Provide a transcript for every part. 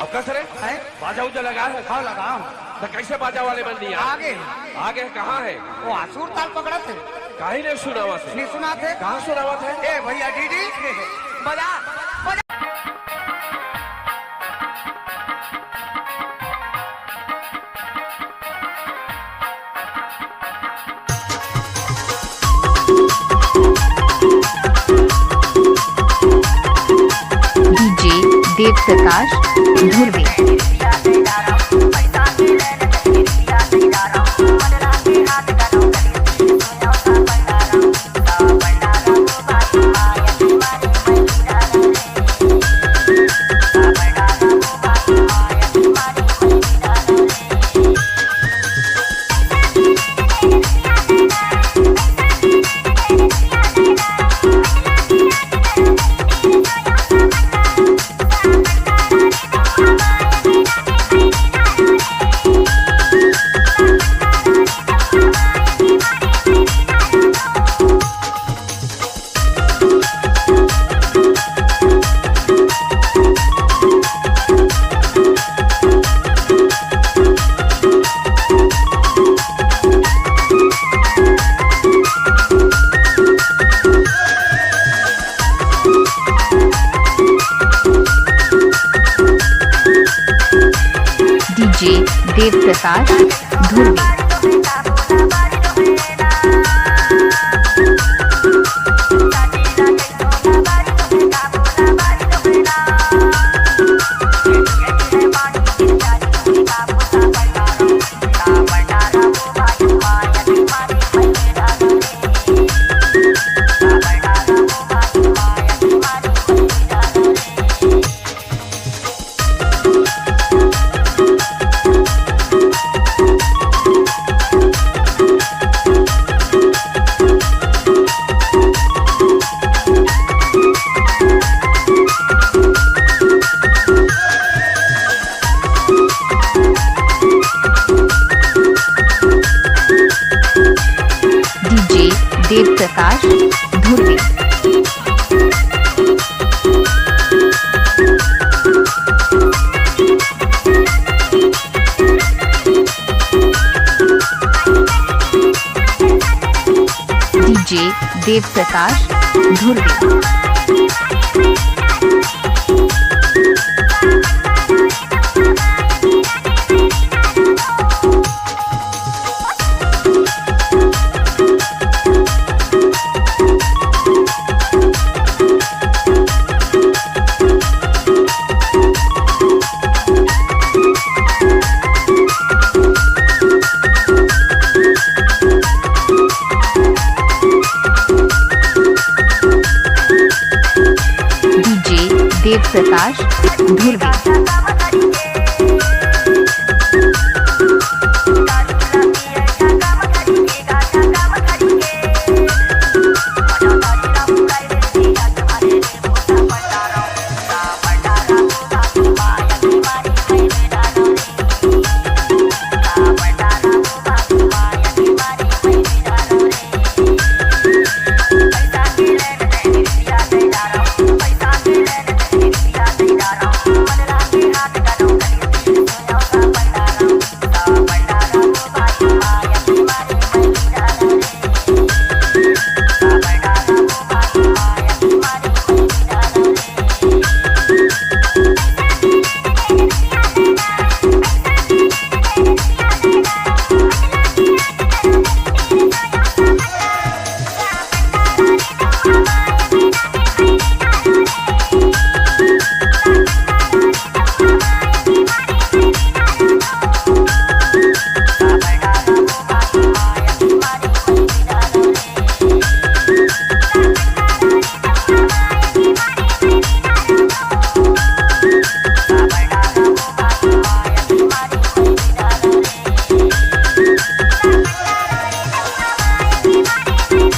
अब कस रे बाजा उजा लगा है? हाँ लगाओ। तो कैसे बाजा वाले बन दिया? आगे आगे कहाँ है? वो आसुर ताल पकड़ा थे। काहे ने सुनावा थे? नहीं सुना थे। कहाँ सुनावा थे? ए भैया दीदी बजा बजा। DJ Dev Prakash Dhurve. DJ Dev Prakash Dhurve. DJ Dev Prakash Dhurve. DJ Dev Prakash Dhurve. Dev Prakash Dhurve.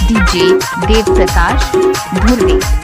DJ Dev Prakash Dhurve.